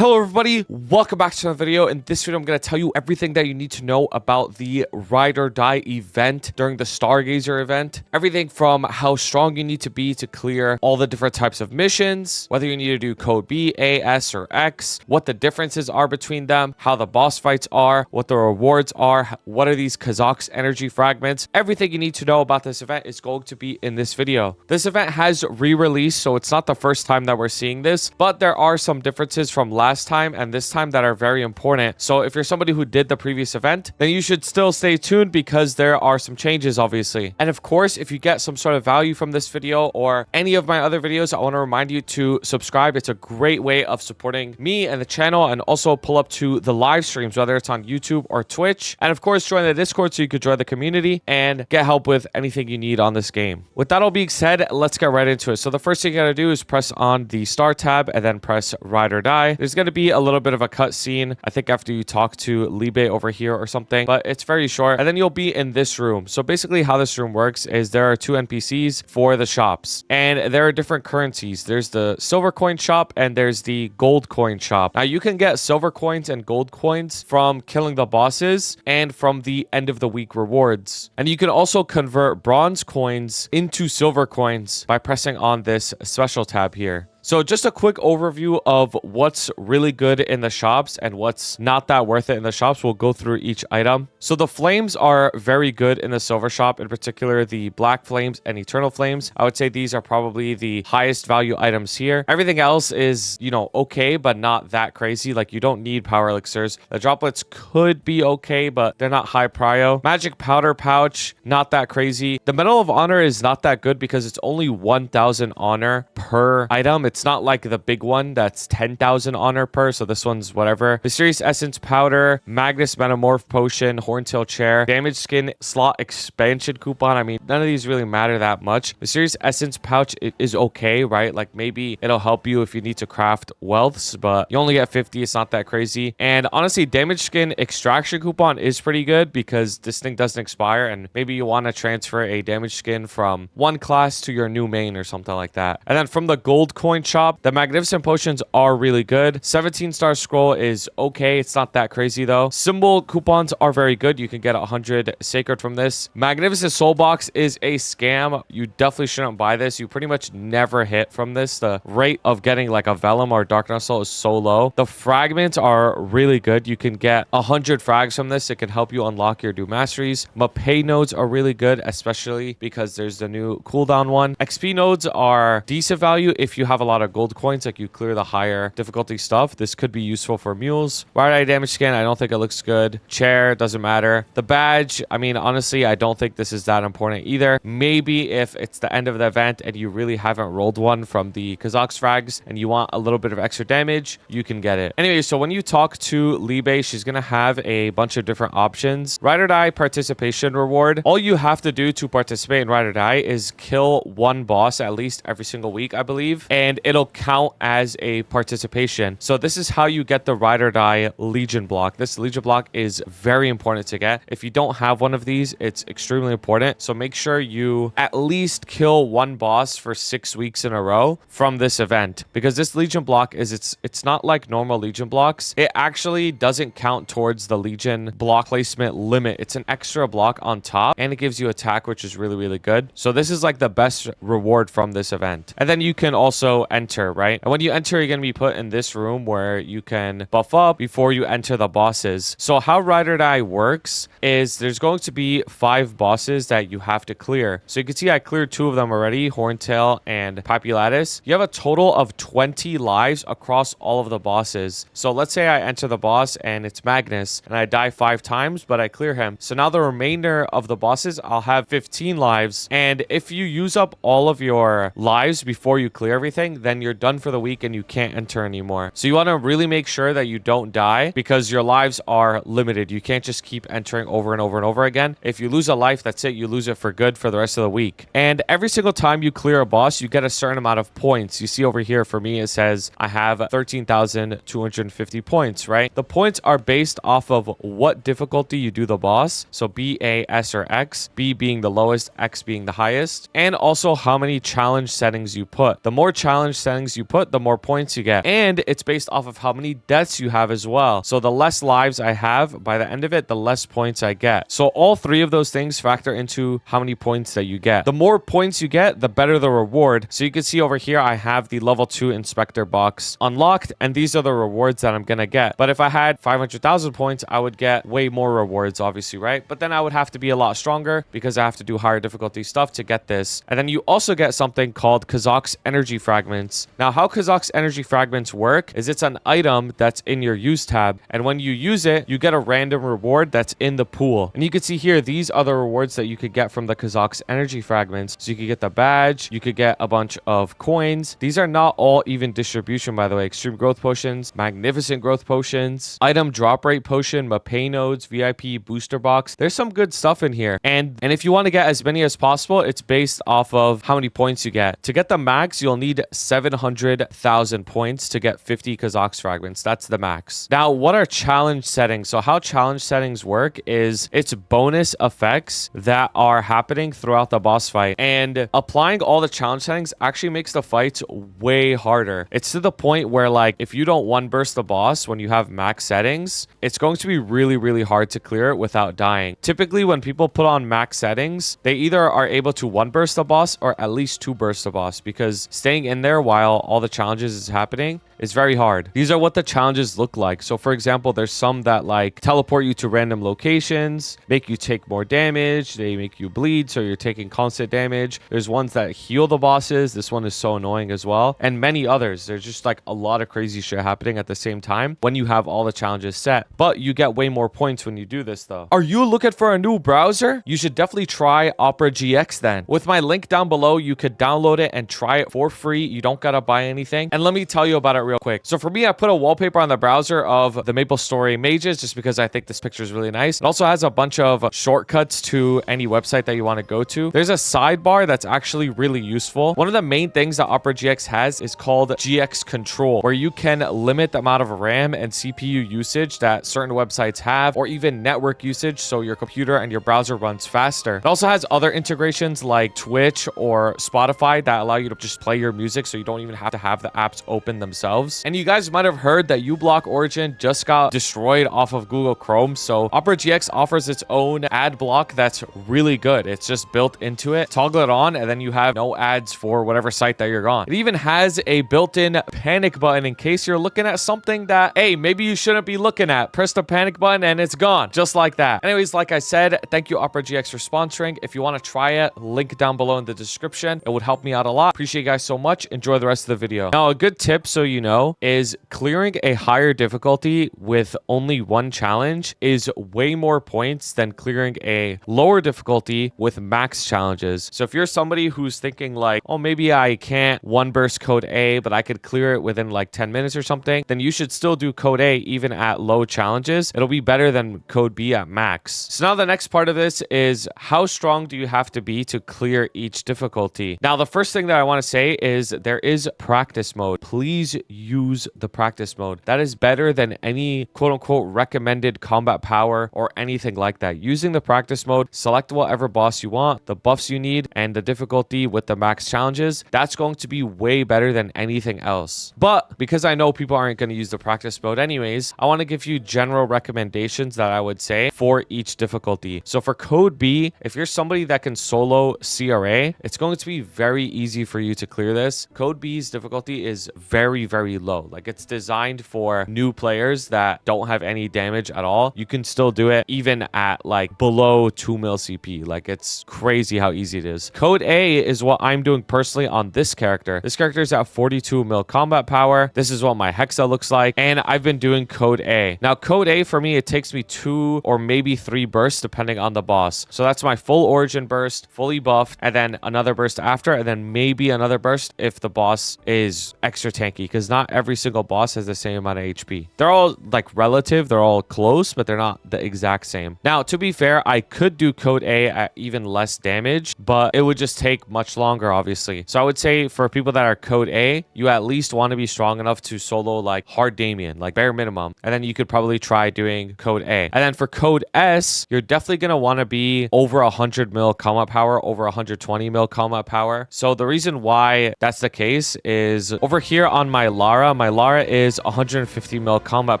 Hello everybody, welcome back to another video. In this video, I'm going to tell you everything that you need to know about the Ride or Die event during the Stargazer event. Everything from how strong you need to be to clear all the different types of missions, whether you need to do code B, A, S, or X, what the differences are between them, how the boss fights are, what the rewards are, what are these Kazakh's energy fragments. Everything you need to know about this event is going to be in this video. This event has re-released, so it's not the first time that we're seeing this, but there are some differences from last time and this time that are very important. So if you're somebody who did the previous event, then you should still stay tuned because there are some changes, obviously. And of course, if you get some sort of value from this video or any of my other videos, I want to remind you to subscribe. It's a great way of supporting me and the channel, and also pull up to the live streams, whether it's on YouTube or Twitch. And of course, join the Discord so you could join the community and get help with anything you need on this game. With that all being said, let's get right into it. So the first thing you gotta do is press on the start tab and then press Ride or Die. There's going to be a little bit of a cutscene, I think, after you talk to Libe over here or something, but it's very short. And then you'll be in this room. So basically how this room works is there are two NPCs for the shops, and there are different currencies. There's the silver coin shop and there's the gold coin shop. Now you can get silver coins and gold coins from killing the bosses and from the end of the week rewards. And you can also convert bronze coins into silver coins by pressing on this special tab here. So just a quick overview of what's really good in the shops and what's not that worth it in the shops. We'll go through each item. So the flames are very good in the silver shop, in particular the black flames and eternal flames. I would say these are probably the highest value items here. Everything else is, okay, but not that crazy. Like, you don't need power elixirs. The droplets could be okay, but they're not high prio. Magic powder pouch, not that crazy. The medal of honor is not that good because it's only 1,000 honor per item. It's not like the big one that's 10,000 honor per, so this one's whatever. Mysterious essence powder, Magnus metamorph potion, horntail chair, damage skin slot expansion coupon. I mean, none of these really matter that much. Mysterious essence pouch is okay, right? Like, maybe it'll help you if you need to craft wealths, but you only get 50. It's not that crazy. And honestly, damage skin extraction coupon is pretty good because this thing doesn't expire, and maybe you want to transfer a damage skin from one class to your new main or something like that. And then from the gold coin shop, the magnificent potions are really good. 17-star scroll is okay. It's not that crazy though. Symbol coupons are very good. You can get 100 sacred from this. Magnificent soul box is a scam. You definitely shouldn't buy this. You pretty much never hit from this. The rate of getting like a vellum or dark soul is so low. The fragments are really good. You can get 100 frags from this. It can help you unlock your new masteries. Mape nodes are really good, especially because there's the new cooldown one. XP nodes are decent value if you have a lot of gold coins, like you clear the higher difficulty stuff. This could be useful for mules. Ride eye damage skin, I don't think it looks good. Chair, doesn't matter. The badge, I mean, honestly, I don't think this is that important either. Maybe if it's the end of the event and you really haven't rolled one from the Kazakh's frags and you want a little bit of extra damage, you can get it. Anyway, so when you talk to Libe, she's gonna have a bunch of different options. Ride or Die participation reward. All you have to do to participate in Ride or Die is kill one boss at least every single week, I believe, and it'll count as a participation. So this is how you get the Ride or Die Legion block. This Legion block is very important to get. If you don't have one of these, it's extremely important. So make sure you at least kill one boss for 6 weeks in a row from this event, because this Legion block is, it's not like normal Legion blocks. It actually doesn't count towards the Legion block placement limit. It's an extra block on top, and it gives you attack, which is really, really good. So this is like the best reward from this event. And then you can also enter, right? And when you enter, you're going to be put in this room where you can buff up before you enter the bosses. So how Ride or Die works is there's going to be 5 bosses that you have to clear. So you can see I cleared 2 of them already, Horntail and Populatus. You have a total of 20 lives across all of the bosses. So let's say I enter the boss and it's Magnus and I die 5 times, but I clear him. So now the remainder of the bosses, I'll have 15 lives. And if you use up all of your lives before you clear everything, then you're done for the week and you can't enter anymore. So you want to really make sure that you don't die because your lives are limited. You can't just keep entering over and over and over again. If you lose a life, that's it. You lose it for good for the rest of the week. And every single time you clear a boss, you get a certain amount of points. You see over here, for me, it says I have 13,250 points, right? The points are based off of what difficulty you do the boss. So B, A, S, or X. B being the lowest, X being the highest. And also how many challenge settings you put. The more challenge challenge settings you put, the more points you get. And it's based off of how many deaths you have as well. So the less lives I have, by the end of it, the less points I get. So all three of those things factor into how many points that you get. The more points you get, the better the reward. So you can see over here, I have the level 2 inspector box unlocked, and these are the rewards that I'm gonna get. But if I had 500,000 points, I would get way more rewards, obviously, right? But then I would have to be a lot stronger because I have to do higher difficulty stuff to get this. And then you also get something called Kazak's energy fragments. Now, how Kazak's energy fragments work is it's an item that's in your use tab, and when you use it, you get a random reward that's in the pool. And you can see here, these are the rewards that you could get from the Kazak's energy fragments. So you could get the badge, you could get a bunch of coins. These are not all even distribution, by the way. Extreme growth potions, magnificent growth potions, item drop rate potion, Mapei nodes, VIP booster box. There's some good stuff in here. And if you want to get as many as possible, it's based off of how many points you get. To get the max, you'll need 700,000 points to get 50 Kazak's fragments. That's the max. Now, what are challenge settings? So how challenge settings work is it's bonus effects that are happening throughout the boss fight. And applying all the challenge settings actually makes the fights way harder. It's to the point where, like, if you don't one burst the boss when you have max settings, it's going to be really, really hard to clear it without dying. Typically, when people put on max settings, they either are able to one burst the boss or at least two burst the boss, because staying in there while all the challenges is happening is very hard. These are what the challenges look like. So for example, there's some that like teleport you to random locations, make you take more damage, they make you bleed, so you're taking constant damage. There's ones that heal the bosses. This one is so annoying as well. And many others. There's just like a lot of crazy shit happening at the same time when you have all the challenges set. But you get way more points when you do this though. Are you looking for a new browser? You should definitely try Opera GX then. With my link down below, you could download it and try it for free. You don't gotta buy anything. And let me tell you about it real quick. So for me, I put a wallpaper on the browser of the MapleStory mages just because I think this picture is really nice. It also has a bunch of shortcuts to any website that you want to go to. There's a sidebar that's actually really useful. One of the main things that Opera GX has is called GX Control, where you can limit the amount of RAM and CPU usage that certain websites have, or even network usage so your computer and your browser runs faster. It also has other integrations like Twitch or Spotify that allow you to just play your music so you don't even have to have the apps open themselves. And you guys might have heard that uBlock Origin just got destroyed off of Google Chrome. So Opera GX offers its own ad block that's really good. It's just built into it. Toggle it on and then you have no ads for whatever site that you're on. It even has a built-in panic button in case you're looking at something that, hey, maybe you shouldn't be looking at. Press the panic button and it's gone. Just like that. Anyways, like I said, thank you Opera GX for sponsoring. If you want to try it, link down below in the description. It would help me out a lot. Appreciate you guys so much. Enjoy the rest of the video. Now, a good tip, so you know, is clearing a higher difficulty with only one challenge is way more points than clearing a lower difficulty with max challenges. So if you're somebody who's thinking like, oh, maybe I can't one burst code A, but I could clear it within like 10 minutes or something, then you should still do code A even at low challenges. It'll be better than code B at max. So now the next part of this is how strong do you have to be to clear each difficulty? Now, the first thing that I want to say is there is practice mode. Please use the practice mode. That is better than any quote unquote recommended combat power or anything like that. Using the practice mode, select whatever boss you want, the buffs you need, and the difficulty with the max challenges. That's going to be way better than anything else. But because I know people aren't going to use the practice mode anyways, I want to give you general recommendations that I would say for each difficulty. So for code B, if you're somebody that can solo CRA, it's going to be very easy for you to clear this. Code B's difficulty is very, very low. Like, it's designed for new players that don't have any damage at all. You can still do it even at like below 2 mil CP. Like, it's crazy how easy it is. Code A is what I'm doing personally on this character. This character is at 42 mil combat power. This is what my Hexa looks like. And I've been doing code A. Now, code A for me, it takes me 2 or maybe 3 bursts depending on the boss. So that's my full origin burst, fully buffed, and then another burst after, and then maybe another burst if the boss is extra tanky, because not every single boss has the same amount of HP. They're all like relative, they're all close, but they're not the exact same. Now, to be fair, I could do code A at even less damage, but it would just take much longer, obviously. So I would say for people that are code A, you at least want to be strong enough to solo like hard Damien, like bare minimum. And then you could probably try doing code A. And then for code S, you're definitely going to want to be over 100 mil combat power, over 120 mil combat power. So the reason why that's the case is over here on my Lara is 150 mil combat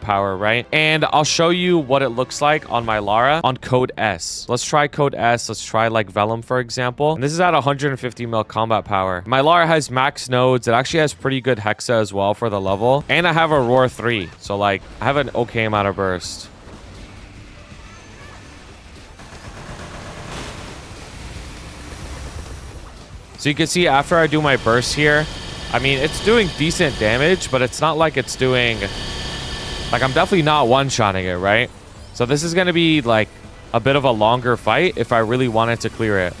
power, right? And I'll show you what it looks like on my Lara on code S. Let's try code S. Let's try like Vellum, for example. And this is at 150 mil combat power. My Lara has max nodes. It actually has pretty good Hexa as well for the level. And I have a Roar 3. So like I have an okay amount of burst. So you can see after I do my burst here, I mean, it's doing decent damage, but it's not like it's doing... Like, I'm definitely not one-shotting it, right? So this is going to be, like, a bit of a longer fight if I really wanted to clear it.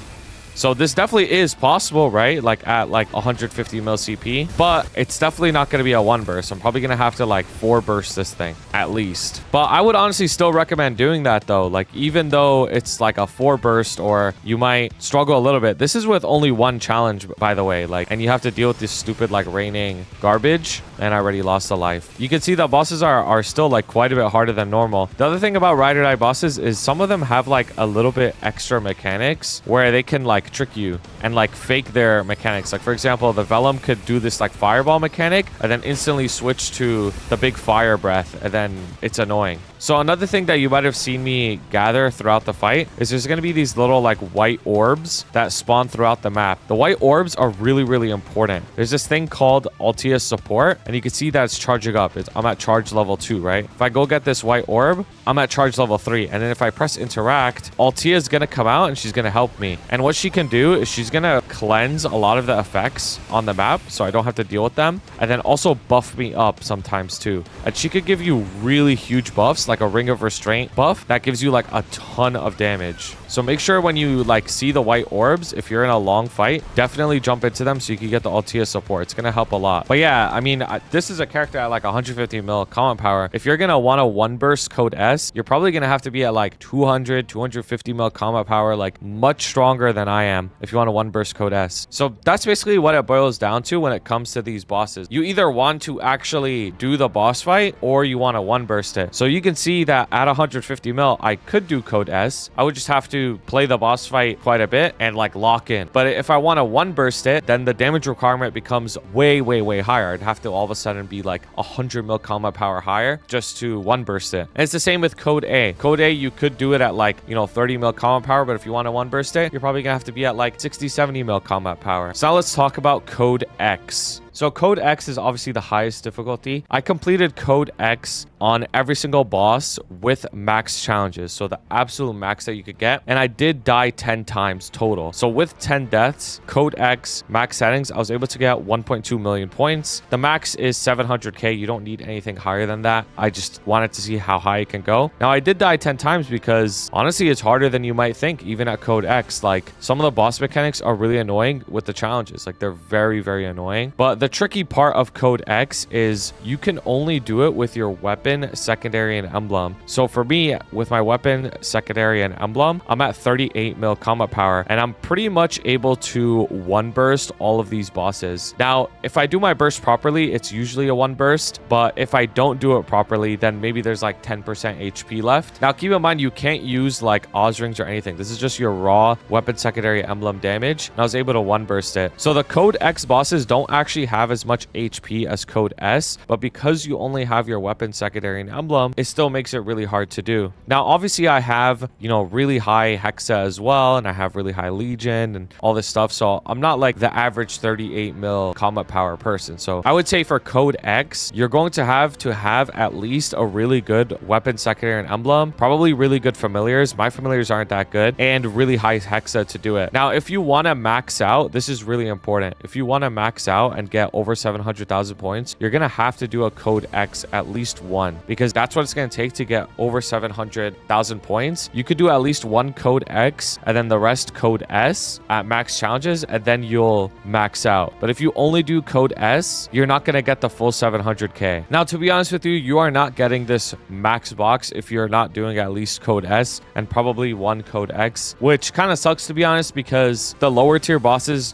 So this definitely is possible, right? Like at like 150 mil CP, but it's definitely not going to be a one burst. I'm probably going to have to like 4 burst this thing at least. But I would honestly still recommend doing that though. Like even though it's like a 4 burst or you might struggle a little bit. This is with only one challenge, by the way, like, and you have to deal with this stupid like raining garbage, and I already lost a life. You can see the bosses are still like quite a bit harder than normal. The other thing about ride or die bosses is some of them have like a little bit extra mechanics where they can like trick you and like fake their mechanics. Like for example, the Vellum could do this like fireball mechanic and then instantly switch to the big fire breath, and then it's annoying. So another thing that you might have seen me gather throughout the fight is there's going to be these little like white orbs that spawn throughout the map. The white orbs are really, really important. There's this thing called Altea support, and you can see that it's charging up. I'm at charge level 2, right? If I go get this white orb, I'm at charge level 3. And then if I press interact, Altea is going to come out and she's going to help me. And what she can do is she's going to cleanse a lot of the effects on the map so I don't have to deal with them. And then also buff me up sometimes too. And she could give you really huge buffs, like a Ring of Restraint buff that gives you like a ton of damage. So make sure when you like see the white orbs, if you're in a long fight, definitely jump into them so you can get the Altea support. It's going to help a lot. But yeah, I mean, this is a character at like 150 mil combat power. If you're going to want to one burst code S, you're probably going to have to be at like 200, 250 mil combat power, like much stronger than I am if you want to one burst code S. So that's basically what it boils down to when it comes to these bosses. You either want to actually do the boss fight or you want to one burst it. So you can see that at 150 mil, I could do code S. I would just have to play the boss fight quite a bit and like lock in. But if I want to one burst it, then the damage requirement becomes way, way, way higher. I'd have to all of a sudden be like 100 mil combat power higher just to one burst it. And it's the same with code A. Code A, you could do it at like, 30 mil combat power, but if you want to one burst it, you're probably gonna have to be at like 60, 70 mil combat power. So now let's talk about code X. So code X is obviously the highest difficulty. I completed code X on every single boss with max challenges. So the absolute max that you could get. And I did die 10 times total. So with 10 deaths, code X max settings, I was able to get 1.2 million points. The max is 700k. You don't need anything higher than that. I just wanted to see how high it can go. Now I did die 10 times because honestly, it's harder than you might think, even at code X. Like some of the boss mechanics are really annoying with the challenges. Like they're very, very annoying. But the tricky part of code X is you can only do it with your weapon, secondary, and emblem. So for me, with my weapon, secondary, and emblem, I'm at 38 mil combat power, and I'm pretty much able to one burst all of these bosses. Now, if I do my burst properly, it's usually a one burst, but if I don't do it properly, then maybe there's like 10% HP left. Now, keep in mind, you can't use like Oz rings or anything. This is just your raw weapon, secondary, emblem damage, and I was able to one burst it. So the code X bosses don't actually have as much HP as code S, but because you only have your weapon, secondary, and emblem, it still makes it really hard to do. Now, obviously, I have, really high Hexa as well, and I have really high Legion and all this stuff, so I'm not like the average 38 mil combat power person. So I would say for code X, you're going to have at least a really good weapon, secondary, and emblem, probably really good familiars. My familiars aren't that good, and really high Hexa to do it. Now, if you want to max out, this is really important. If you want to max out and get get over 700,000 points, you're going to have to do a code X at least one, because that's what it's going to take to get over 700,000 points. You could do at least one code X and then the rest code S at max challenges, and then you'll max out. But if you only do code S, you're not going to get the full 700k. Now, to be honest with you, you are not getting this max box if you're not doing at least code S and probably one code X, which kind of sucks, to be honest, because the lower tier boxes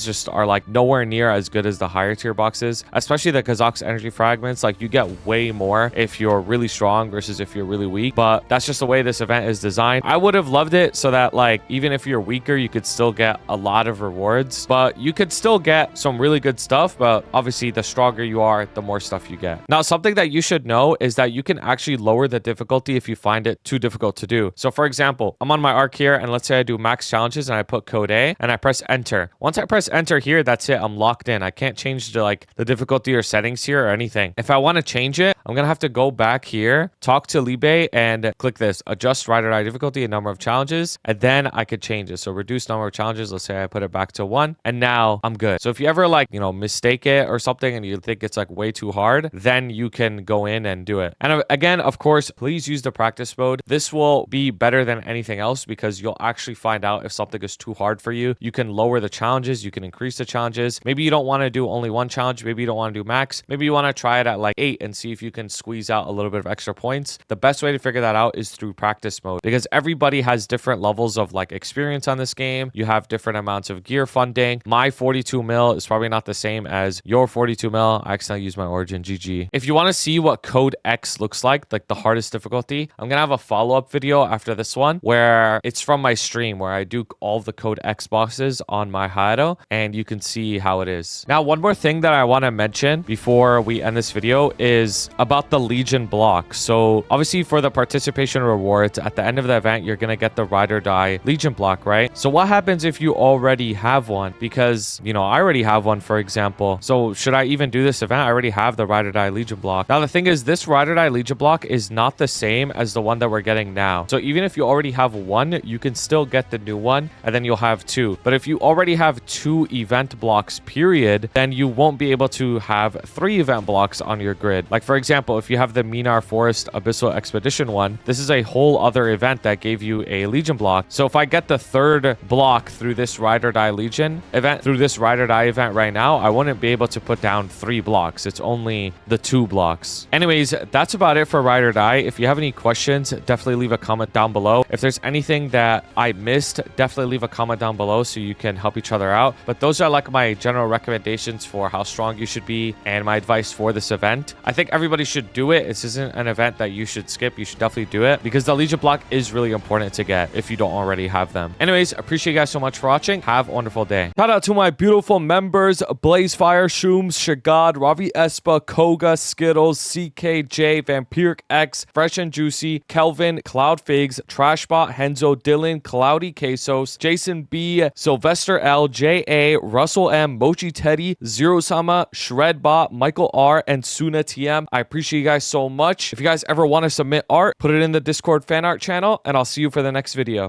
just are like nowhere near as good as the higher tier boxes, especially the Kazakh's energy fragments. Like, you get way more if you're really strong versus if you're really weak, but that's just the way this event is designed. I would have loved it so that, like, even if you're weaker, you could still get a lot of rewards, but you could still get some really good stuff. But obviously, the stronger you are, the more stuff you get. Now, something that you should know is that you can actually lower the difficulty if you find it too difficult to do. So for example, I'm on my arc here, and let's say I do max challenges and I put code A and I press enter. Once I press enter here, that's it. I'm locked in. I can't change the difficulty or settings here or anything. If I want to change it, I'm going to have to go back here, talk to Libe, and click this, adjust ride or die difficulty and number of challenges, and then I could change it. So reduce number of challenges. Let's say I put it back to 1, and now I'm good. So if you ever, like, mistake it or something and you think it's like way too hard, then you can go in and do it. And again, of course, please use the practice mode. This will be better than anything else because you'll actually find out if something is too hard for you. You can lower the challenges. You can increase the challenges. Maybe you don't want to do only one challenge. Maybe you don't want to do max. Maybe you want to try it at like 8 and see if you can squeeze out a little bit of extra points. The best way to figure that out is through practice mode, because everybody has different levels of like experience on this game. You have different amounts of gear funding. My 42 mil is probably not the same as your 42 mil. I accidentally used my origin, GG. If you want to see what code X looks like the hardest difficulty, I'm gonna have a follow-up video after this one where it's from my stream where I do all the code X boxes on my Hayato, and you can see how it is. Now, one more thing that I want to mention before we end this video is about the Legion block. So obviously, for the participation rewards at the end of the event, you're gonna get the ride or die Legion block, right? So what happens if you already have one? Because I already have one, for example. So should I even do this event? I already have the ride or die Legion block. Now the thing is, this ride or die Legion block is not the same as the one that we're getting now. So even if you already have one, you can still get the new one, and then you'll have 2. But if you already have 2 event blocks, period, then you won't be able to have 3 event blocks on your grid. Like, for example, if you have the Minar Forest Abyssal Expedition one, this is a whole other event that gave you a Legion block. So if I get the 3rd block through this ride or die Legion event, through this ride or die event right now, I wouldn't be able to put down 3 blocks. It's only the 2 blocks. Anyways, that's about it for ride or die. If you have any questions, definitely leave a comment down below. If there's anything that I missed, definitely leave a comment down below so you can help each other out. But those are like my general recommendations for how strong you should be and my advice for this event. I think everybody should do it. This isn't an event that you should skip. You should definitely do it because the Legion block is really important to get if you don't already have them. Anyways, appreciate you guys so much for watching. Have a wonderful day. Shout out to my beautiful members: Blazefire, Shooms, Shagad, Ravi Espa, Koga, Skittles, CKJ, Vampiric X, Fresh and Juicy, Kelvin, Cloud Figs, Trashbot, Henzo, Dylan, Cloudy Quesos, Jason B, Sylvester L, JA, Russell M, Mochi Teddy, Zero Sama, Shredbot, Michael R, and Suna TM. I appreciate you guys so much. If you guys ever want to submit art, put it in the Discord fan art channel, and I'll see you for the next video.